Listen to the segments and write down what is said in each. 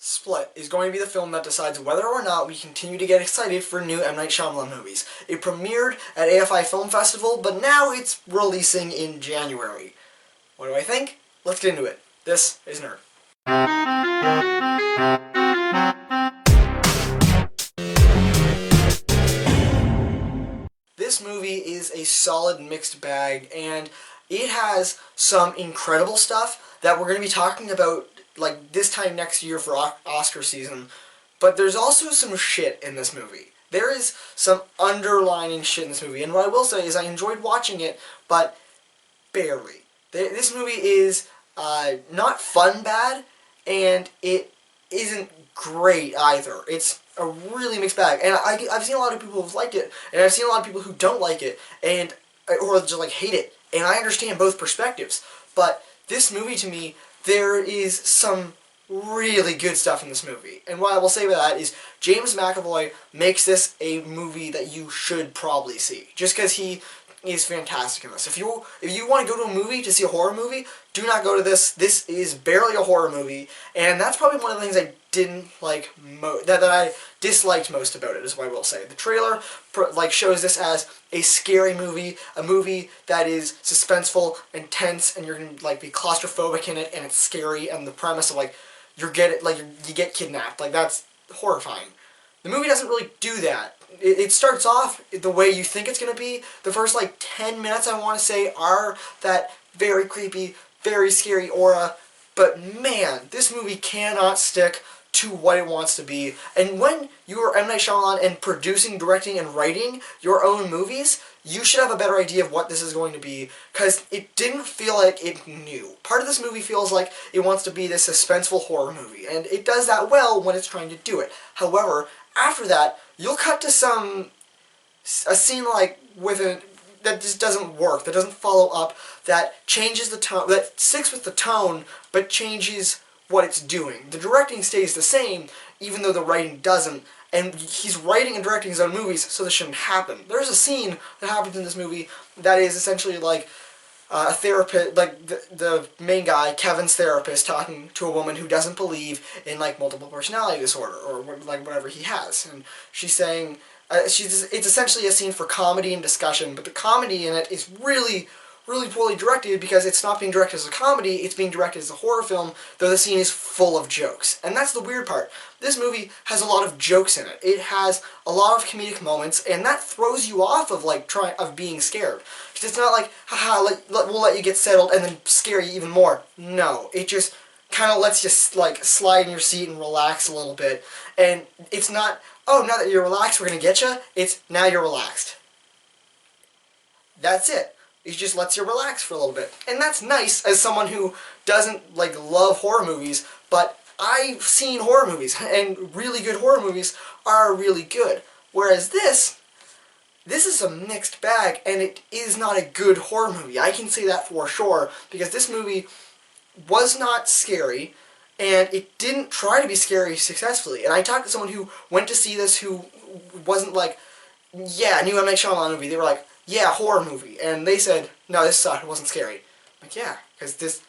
Split is going to be the film that decides whether or not we continue to get excited for new M. Night Shyamalan movies. It premiered at AFI Film Festival, but now it's releasing in January. What do I think? Let's get into it. This is Nerd. This movie is a solid mixed bag, and it has some incredible stuff that we're going to be talking about like this time next year for Oscar season, but there's also some shit in this movie. There is some underlining shit in this movie, and what I will say is I enjoyed watching it, but barely. This movie is not fun bad, and it isn't great either. It's a really mixed bag, and I've seen a lot of people who've liked it, and I've seen a lot of people who don't like it, and or just like hate it, and I understand both perspectives, but this movie to me, there is some really good stuff in this movie. And what I will say about that is James McAvoy makes this a movie that you should probably see. Just because he is fantastic in this. If you want to go to a movie to see a horror movie, do not go to this. This is barely a horror movie. And that's probably one of the things I didn't like that I disliked most about it, is what I will say. The trailer shows this as a scary movie, a movie that is suspenseful and tense, and you're gonna be claustrophobic in it, and it's scary, and the premise of you get kidnapped, that's horrifying. The movie doesn't really do that. It starts off the way you think it's gonna be. The first 10 minutes, I want to say, are that very creepy, very scary aura, but man, this movie cannot stick to what it wants to be. And when you are M. Night Shyamalan and producing, directing, and writing your own movies, you should have a better idea of what this is going to be, because it didn't feel like it knew. Part of this movie feels like it wants to be this suspenseful horror movie, and it does that well when it's trying to do it. However, after that, you'll cut to a scene that just doesn't work, that doesn't follow up, that changes the tone, that sticks with the tone, but changes what it's doing. The directing stays the same, even though the writing doesn't, and he's writing and directing his own movies, so this shouldn't happen. There's a scene that happens in this movie that is essentially a therapist, the main guy, Kevin's therapist, talking to a woman who doesn't believe in multiple personality disorder, or whatever he has, and she's saying, it's essentially a scene for comedy and discussion, but the comedy in it is really poorly directed, because it's not being directed as a comedy, it's being directed as a horror film, though the scene is full of jokes. And that's the weird part. This movie has a lot of jokes in it. It has a lot of comedic moments, and that throws you off of being scared. Because it's not haha, we'll let you get settled and then scare you even more. No, it just kind of lets you slide in your seat and relax a little bit. And it's not, oh, now that you're relaxed, we're going to get you. It's, now you're relaxed. That's it. It just lets you relax for a little bit. And that's nice as someone who doesn't love horror movies, but I've seen horror movies, and really good horror movies are really good. Whereas this is a mixed bag, and it is not a good horror movie. I can say that for sure, because this movie was not scary, and it didn't try to be scary successfully. And I talked to someone who went to see this who wasn't yeah, new M. Night Shyamalan movie. They were yeah, horror movie. And they said, no, this sucked, it wasn't scary. Yeah, because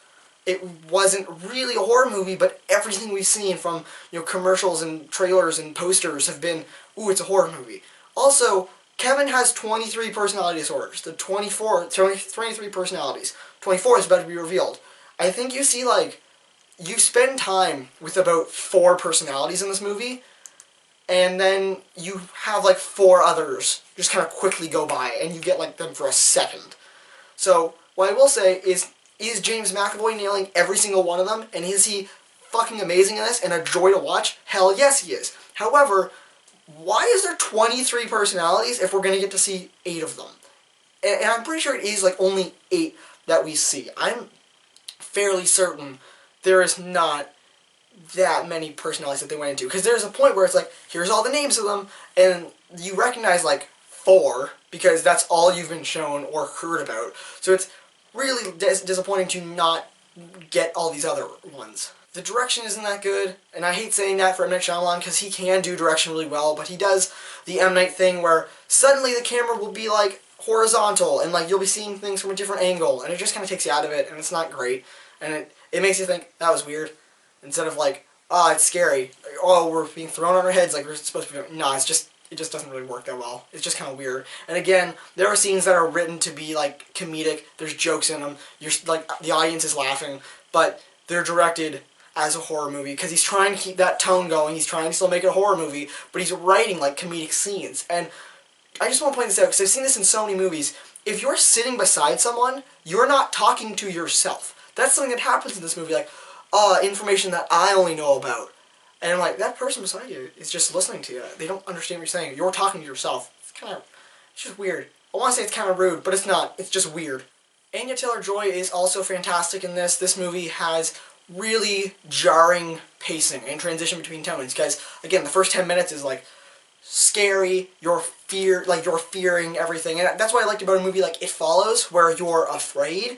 it wasn't really a horror movie, but everything we've seen from, commercials and trailers and posters have been, ooh, it's a horror movie. Also, Kevin has 23 personality disorders. The 23 personalities. 24 is about to be revealed. I think you see, you spend time with about 4 personalities in this movie, and then you have 4 others just kind of quickly go by, and you get them for a second. So what I will say is James McAvoy nailing every single one of them, and is he fucking amazing in this and a joy to watch? Hell yes he is. However, why is there 23 personalities if we're going to get to see 8 of them? And I'm pretty sure it is only 8 that we see. I'm fairly certain there is not that many personalities that they went into, because there's a point where it's here's all the names of them, and you recognize 4 because that's all you've been shown or heard about. So it's really disappointing to not get all these other ones. The direction isn't that good, and I hate saying that for M. Night Shyamalan, because he can do direction really well, but he does the M. Night thing where suddenly the camera will be horizontal, and you'll be seeing things from a different angle, and it just kind of takes you out of it, and it's not great, and it makes you think, that was weird. Instead of it's scary. Oh, we're being thrown on our heads like we're supposed to be. No, it just doesn't really work that well. It's just kind of weird. And again, there are scenes that are written to be like comedic. There's jokes in them. You're like the audience is laughing, but they're directed as a horror movie because he's trying to keep that tone going. He's trying to still make it a horror movie, but he's writing like comedic scenes. And I just want to point this out because I've seen this in so many movies. If you're sitting beside someone, you're not talking to yourself. That's something that happens in this movie, like, information that I only know about. And I'm like, that person beside you is just listening to you. They don't understand what you're saying. You're talking to yourself. It's just weird. I want to say it's kind of rude, but it's not. It's just weird. Anya Taylor-Joy is also fantastic in this. This movie has really jarring pacing and transition between tones because, again, the first 10 minutes is like scary, you're fearing everything, and that's what I liked about a movie like It Follows, where you're afraid,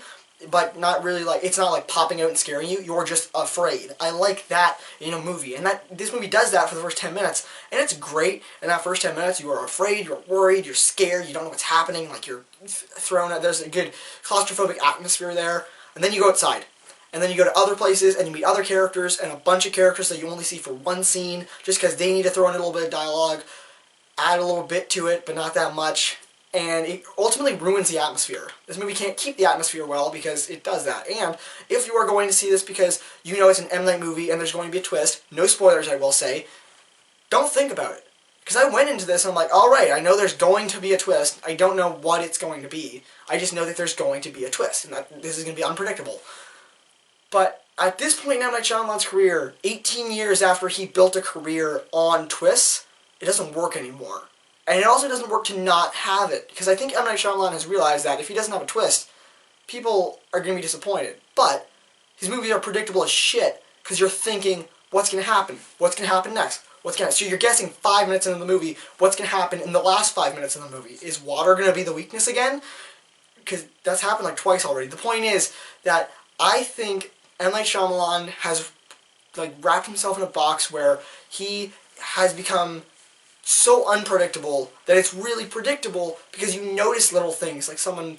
but not really like, it's not like popping out and scaring you, you're just afraid. I like that in a movie, and this movie does that for the first 10 minutes, and it's great. In that first 10 minutes, you are afraid, you're worried, you're scared, you don't know what's happening, like you're thrown out, there's a good claustrophobic atmosphere there, and then you go outside. And then you go to other places and you meet other characters and a bunch of characters that you only see for one scene just because they need to throw in a little bit of dialogue, add a little bit to it, but not that much. And it ultimately ruins the atmosphere. This movie can't keep the atmosphere well because it does that. And if you are going to see this because you know it's an M. Night movie and there's going to be a twist, no spoilers I will say, don't think about it. Because I went into this and I'm like, alright, I know there's going to be a twist. I don't know what it's going to be. I just know that there's going to be a twist and that this is going to be unpredictable. But at this point in M. Night Shyamalan's career, 18 years after he built a career on twists, it doesn't work anymore. And it also doesn't work to not have it. Because I think M. Night Shyamalan has realized that if he doesn't have a twist, people are going to be disappointed. But his movies are predictable as shit because you're thinking, what's going to happen? What's going to happen next? So you're guessing 5 minutes into the movie, what's going to happen in the last 5 minutes of the movie? Is water going to be the weakness again? Because that's happened like twice already. The point is that I think M. Night Shyamalan has like wrapped himself in a box where he has become so unpredictable that it's really predictable because you notice little things like someone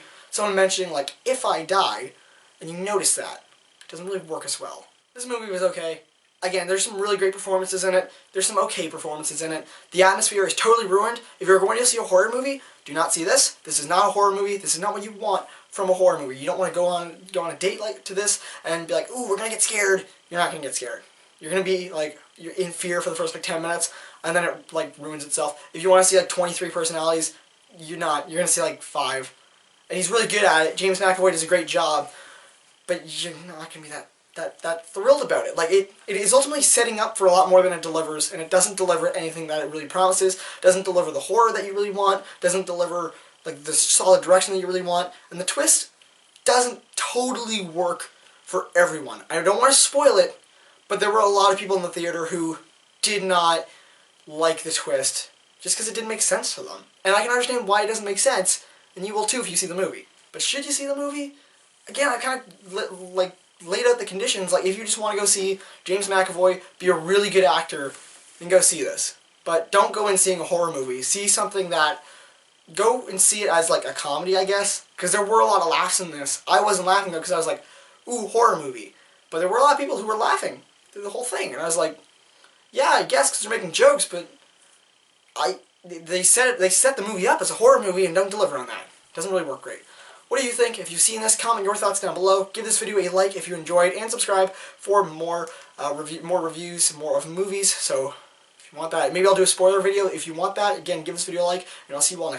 mentioning like if I die, and you notice that. It doesn't really work as well. This movie was okay. Again, there's some really great performances in it. There's some okay performances in it. The atmosphere is totally ruined. If you're going to see a horror movie, do not see this. This is not a horror movie. This is not what you want from a horror movie. You don't want to go on a date like to this and be like, ooh, we're going to get scared. You're not going to get scared. You're going to be like, you're in fear for the first like 10 minutes, and then it like ruins itself. If you want to see like 23 personalities, you're not. You're going to see like 5. And he's really good at it. James McAvoy does a great job, but you're not going to be that thrilled about it. Like it is ultimately setting up for a lot more than it delivers, and it doesn't deliver anything that it really promises, doesn't deliver the horror that you really want, doesn't deliver like the solid direction that you really want, and the twist doesn't totally work for everyone. I don't want to spoil it, but there were a lot of people in the theater who did not like the twist just because it didn't make sense to them. And I can understand why it doesn't make sense, and you will too if you see the movie. But should you see the movie? Again, I kind of laid out the conditions. Like, if you just want to go see James McAvoy be a really good actor, then go see this. But don't go in seeing a horror movie. See something that... Go and see it as, like, a comedy, I guess. Because there were a lot of laughs in this. I wasn't laughing, though, because I was like, ooh, horror movie. But there were a lot of people who were laughing through the whole thing. And I was like, yeah, I guess, because they're making jokes, but... They set the movie up as a horror movie and don't deliver on that. It doesn't really work great. What do you think? If you've seen this, comment your thoughts down below. Give this video a like if you enjoyed, and subscribe for more reviews, more of movies. So if you want that, maybe I'll do a spoiler video if you want that. Again, give this video a like, and I'll see you all next time.